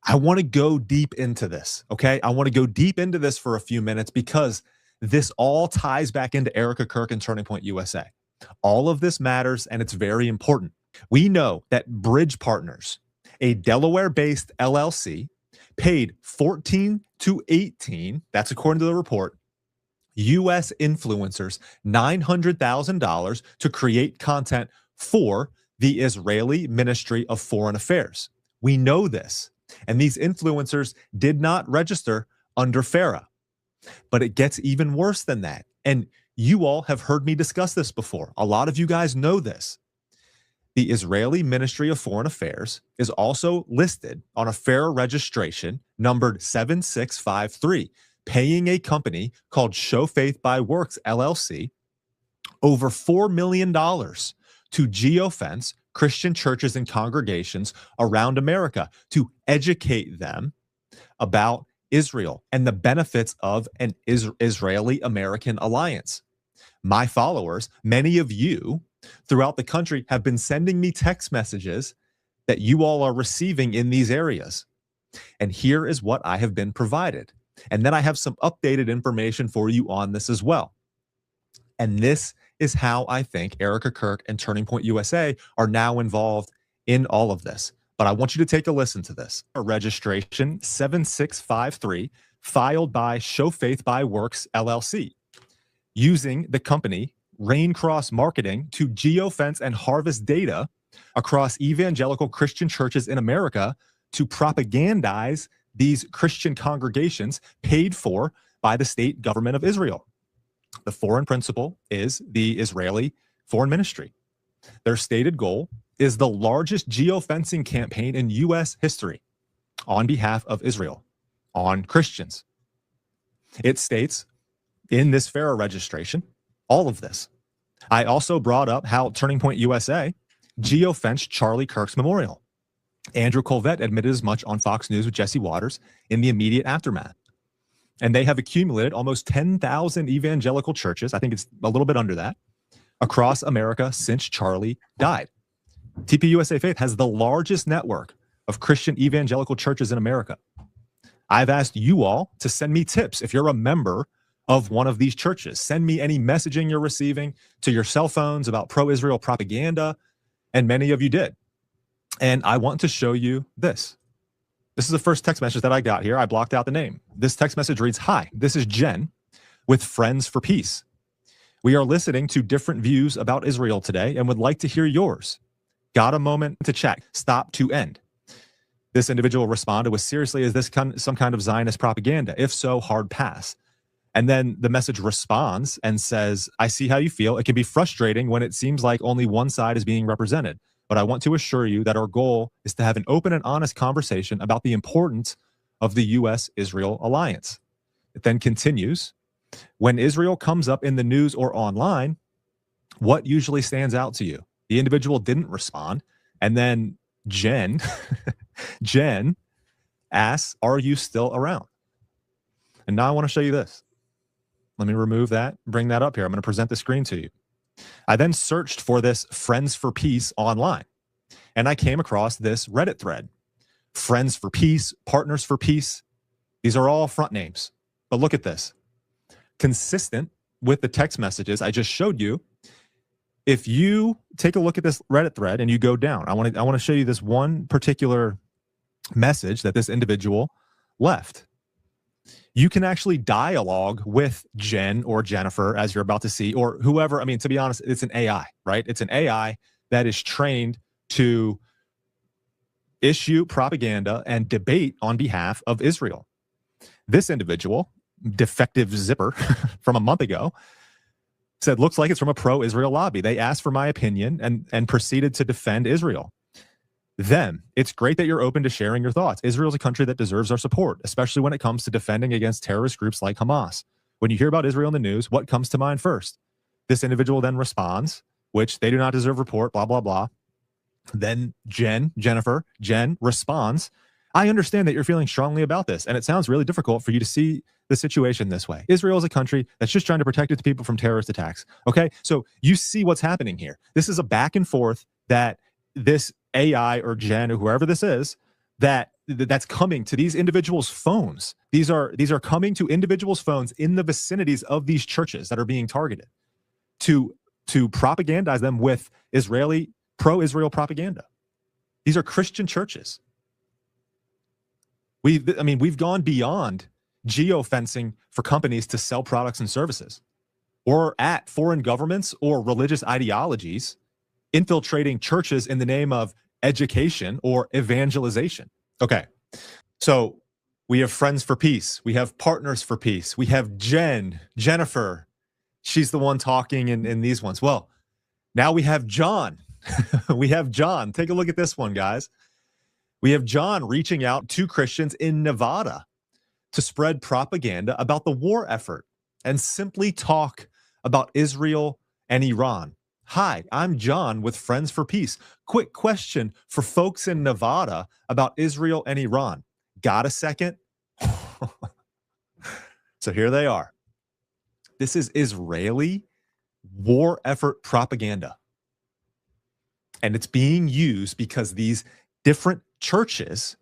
I want to go deep into this, okay? I want to go deep into this for a few minutes because this all ties back into Erica Kirk and Turning Point USA. All of this matters, and it's very important. We know that Bridge Partners, a Delaware-based LLC, paid 14 to 18, that's according to the report, U.S. influencers $900,000 to create content for the Israeli Ministry of Foreign Affairs. We know this. And these influencers did not register under FARA. But it gets even worse than that. And you all have heard me discuss this before. A lot of you guys know this. The Israeli Ministry of Foreign Affairs is also listed on a FARA registration numbered 7653, paying a company called Show Faith by Works, LLC, over $4 million to geofence Christian churches and congregations around America to educate them about Israel and the benefits of an Israeli-American alliance. My followers, many of you throughout the country, have been sending me text messages that you all are receiving in these areas. And here is what I have been provided. And then I have some updated information for you on this as well. And this is how I think Erica Kirk and Turning Point USA are now involved in all of this. But I want you to take a listen to this. A registration 7653 filed by Show Faith by Works LLC, using the company Raincross Marketing to geofence and harvest data across evangelical Christian churches in America to propagandize these Christian congregations paid for by the state government of Israel. The foreign principal is the Israeli Foreign Ministry. Their stated goal is the largest geofencing campaign in U.S. history on behalf of Israel, on Christians. It states in this FARA registration all of this. I also brought up how Turning Point USA geofenced Charlie Kirk's memorial. Andrew Colvett admitted as much on Fox News with Jesse Waters in the immediate aftermath. And they have accumulated almost 10,000 evangelical churches, I think it's a little bit under that, across America since Charlie died. TPUSA Faith has the largest network of Christian evangelical churches in America. I've asked you all to send me tips if you're a member of one of these churches. Send me any messaging you're receiving to your cell phones about pro-Israel propaganda, and many of you did. And I want to show you this. This is the first text message that I got here. I blocked out the name. This text message reads, "Hi, this is Jenn with Friends for Peace. We are listening to different views about Israel today and would like to hear yours. Got a moment to chat? Stop to end." This individual responded with, "Seriously, is this some kind of Zionist propaganda? If so, hard pass." And then the message responds and says, "I see how you feel. It can be frustrating when it seems like only one side is being represented. But I want to assure you that our goal is to have an open and honest conversation about the importance of the U.S.-Israel alliance." It then continues, "When Israel comes up in the news or online, what usually stands out to you?" The individual didn't respond. And then Jenn asks, "Are you still around?" And now I want to show you this. Let me remove that, bring that up here. I'm going to present the screen to you. I then searched for this Friends for Peace online, and I came across this Reddit thread. Friends for Peace, Partners for Peace. These are all front names. But look at this. Consistent with the text messages I just showed you, if you take a look at this Reddit thread and you go down, I want to show you this one particular message that this individual left. You can actually dialogue with Jenn or Jennifer, as you're about to see, or whoever. I mean, to be honest, it's an AI, right? It's an AI that is trained to issue propaganda and debate on behalf of Israel. This individual, Defective Zipper, from a month ago, said, "Looks like it's from a pro-Israel lobby. They asked for my opinion and proceeded to defend Israel. Then, it's great that you're open to sharing your thoughts. Israel's a country that deserves our support, especially when it comes to defending against terrorist groups like Hamas. When you hear about Israel in the news, what comes to mind first?" This individual then responds, which they do not deserve report, blah, blah, blah. Then Jenn responds, "I understand that you're feeling strongly about this, and it sounds really difficult for you to see the situation this way. Israel is a country that's just trying to protect its people from terrorist attacks." Okay, so you see what's happening here. This is a back and forth that this AI or Jenn or whoever this is, that that's coming to these individuals' phones. These are coming to individuals' phones in the vicinities of these churches that are being targeted to propagandize them with pro-Israel propaganda. These are Christian churches. We've gone beyond geofencing for companies to sell products and services, or at foreign governments or religious ideologies infiltrating churches in the name of education or evangelization. Okay, so we have Friends for Peace. We have Partners for Peace. We have Jennifer. She's the one talking in these ones. Well, now we have John. We have John. Take a look at this one, guys. We have John reaching out to Christians in Nevada to spread propaganda about the war effort and simply talk about Israel and Iran. Hi, I'm John with Friends for Peace. Quick question for folks in Nevada about Israel and Iran. Got a second? So here they are. This is Israeli war effort propaganda. And it's being used because these different churches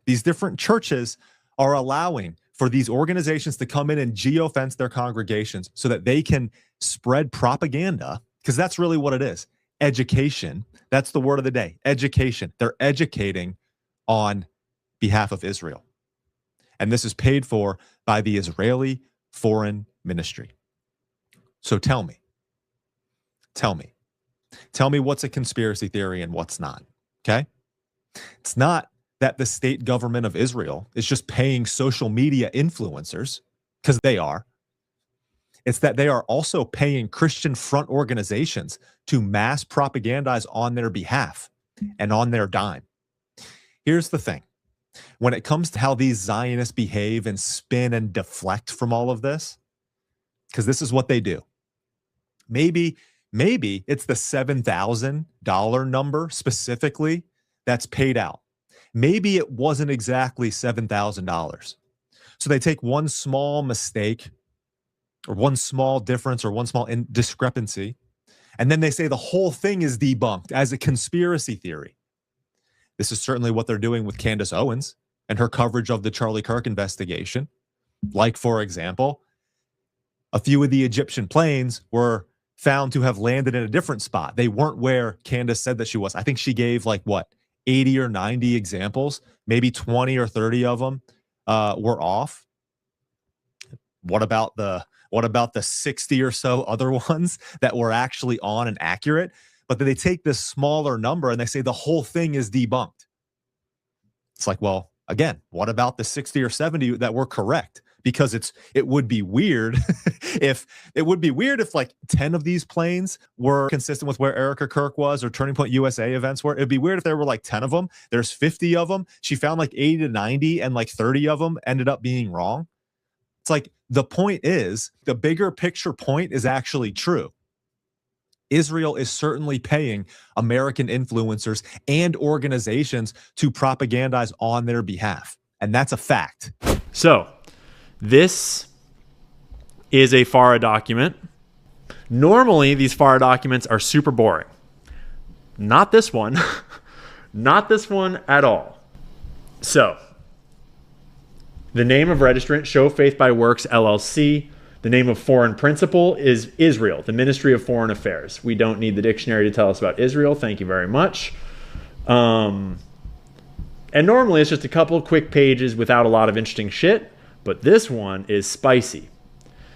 are allowing for these organizations to come in and geofence their congregations so that they can spread propaganda, because that's really what it is. Education. That's the word of the day. Education. They're educating on behalf of Israel. And this is paid for by the Israeli Foreign Ministry. So tell me what's a conspiracy theory and what's not, okay? It's not that the state government of Israel is just paying social media influencers, because they are. It's that they are also paying Christian front organizations to mass propagandize on their behalf and on their dime. Here's the thing. When it comes to how these Zionists behave and spin and deflect from all of this, because this is what they do. Maybe it's the $7,000 number specifically that's paid out. Maybe it wasn't exactly $7,000. So they take one small mistake or one small difference or one small discrepancy, and then they say the whole thing is debunked as a conspiracy theory. This is certainly what they're doing with Candace Owens and her coverage of the Charlie Kirk investigation. Like, for example, a few of the Egyptian planes were found to have landed in a different spot. They weren't where Candace said that she was. I think she gave 80 or 90 examples, maybe 20 or 30 of them were off. What about the 60 or so other ones that were actually on and accurate? But then they take this smaller number and they say the whole thing is debunked. It's like, well, again, what about the 60 or 70 that were correct? Because it would be weird if 10 of these planes were consistent with where Erica Kirk was or Turning Point USA events were. It'd be weird if there were 10 of them. There's 50 of them. She found 80 to 90 and 30 of them ended up being wrong. It's the point is, the bigger picture point is actually true. Israel is certainly paying American influencers and organizations to propagandize on their behalf. And that's a fact. So this is a FARA document. Normally, these FARA documents are super boring. Not this one. Not this one at all. So, the name of registrant, Show Faith by Works, LLC. The name of foreign principal is Israel, the Ministry of Foreign Affairs. We don't need the dictionary to tell us about Israel. Thank you very much. And normally, it's just a couple quick pages without a lot of interesting shit. But this one is spicy.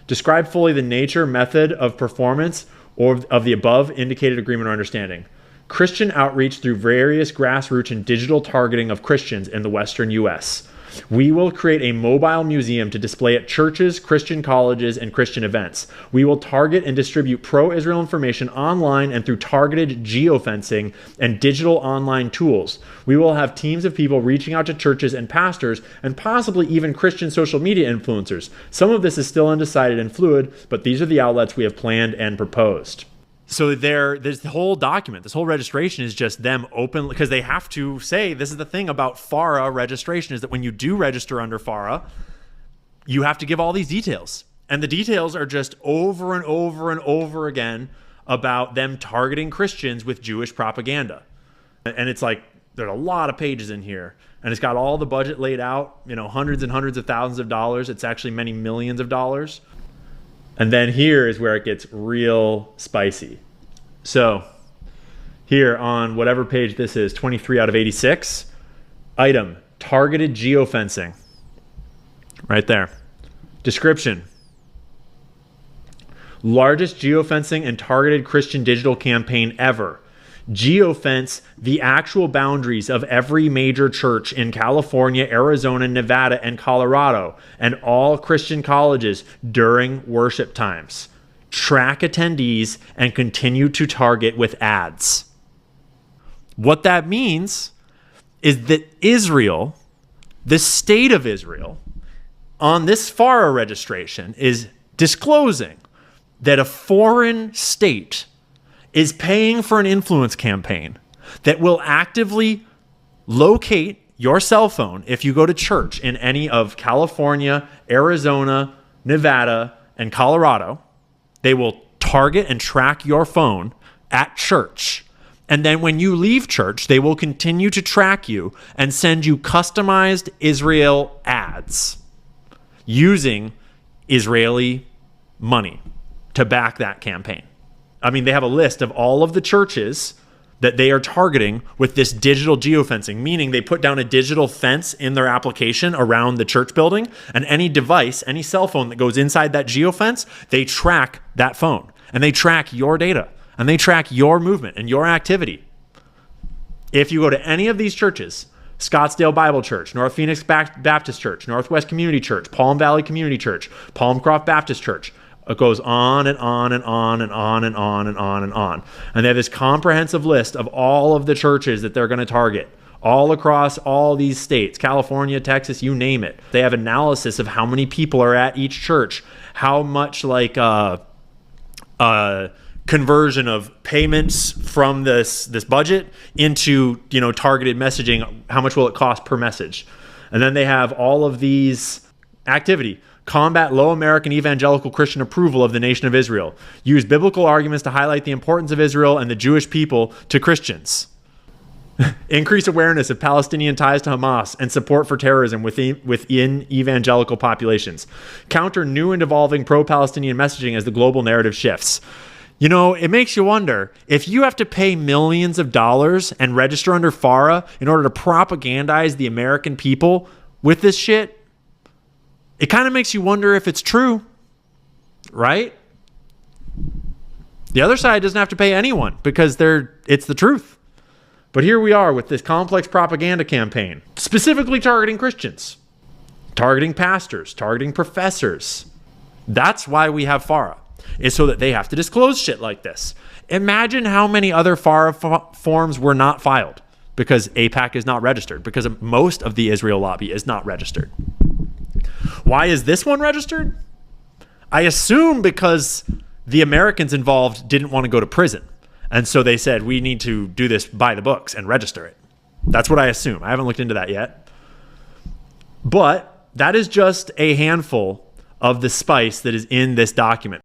Describe fully the nature, method of performance or of the above indicated agreement or understanding. Christian outreach through various grassroots and digital targeting of Christians in the Western U.S. We will create a mobile museum to display at churches, Christian colleges, and Christian events. We will target and distribute pro-Israel information online and through targeted geofencing and digital online tools. We will have teams of people reaching out to churches and pastors and possibly even Christian social media influencers. Some of this is still undecided and fluid, but these are the outlets we have planned and proposed. So there's the whole document. This whole registration is just them open, because they have to say, this is the thing about FARA registration, is that when you do register under FARA, you have to give all these details. And the details are just over and over and over again about them targeting Christians with Jewish propaganda. And it's there's a lot of pages in here. and it's got all the budget laid out, hundreds and hundreds of thousands of dollars. It's actually many millions of dollars. And then here is where it gets real spicy. So here on whatever page this is, 23 out of 86, item, targeted geofencing. Right there. Description. Largest geofencing and targeted Christian digital campaign ever. Geofence the actual boundaries of every major church in California, Arizona, Nevada, and Colorado, and all Christian colleges during worship times. Track attendees and continue to target with ads. What that means is that Israel, the state of Israel, on this FARA registration is disclosing that a foreign state is paying for an influence campaign that will actively locate your cell phone if you go to church in any of California, Arizona, Nevada, and Colorado. They will target and track your phone at church. And then when you leave church, they will continue to track you and send you customized Israel ads using Israeli money to back that campaign. I mean, they have a list of all of the churches that they are targeting with this digital geofencing, meaning they put down a digital fence in their application around the church building, and any device, any cell phone that goes inside that geofence, they track that phone, and they track your data, and they track your movement and your activity. If you go to any of these churches, Scottsdale Bible Church, North Phoenix Baptist Church, Northwest Community Church, Palm Valley Community Church, Palmcroft Baptist Church, it goes on and on and on and on and on and on and on. And they have this comprehensive list of all of the churches that they're going to target all across all these states, California, Texas, you name it. They have analysis of how many people are at each church, how much conversion of payments from this budget into targeted messaging. How much will it cost per message? And then they have all of these activity. Combat low American evangelical Christian approval of the nation of Israel. Use biblical arguments to highlight the importance of Israel and the Jewish people to Christians. Increase awareness of Palestinian ties to Hamas and support for terrorism within evangelical populations. Counter new and evolving pro-Palestinian messaging as the global narrative shifts. It makes you wonder, if you have to pay millions of dollars and register under FARA in order to propagandize the American people with this shit, it kind of makes you wonder if it's true, right? The other side doesn't have to pay anyone because it's the truth. But here we are with this complex propaganda campaign, specifically targeting Christians, targeting pastors, targeting professors. That's why we have FARA, is so that they have to disclose shit like this. Imagine how many other FARA forms were not filed because AIPAC is not registered, because most of the Israel lobby is not registered. Why is this one registered? I assume because the Americans involved didn't want to go to prison. And so they said, we need to do this by the books and register it. That's what I assume. I haven't looked into that yet. But that is just a handful of the spice that is in this document.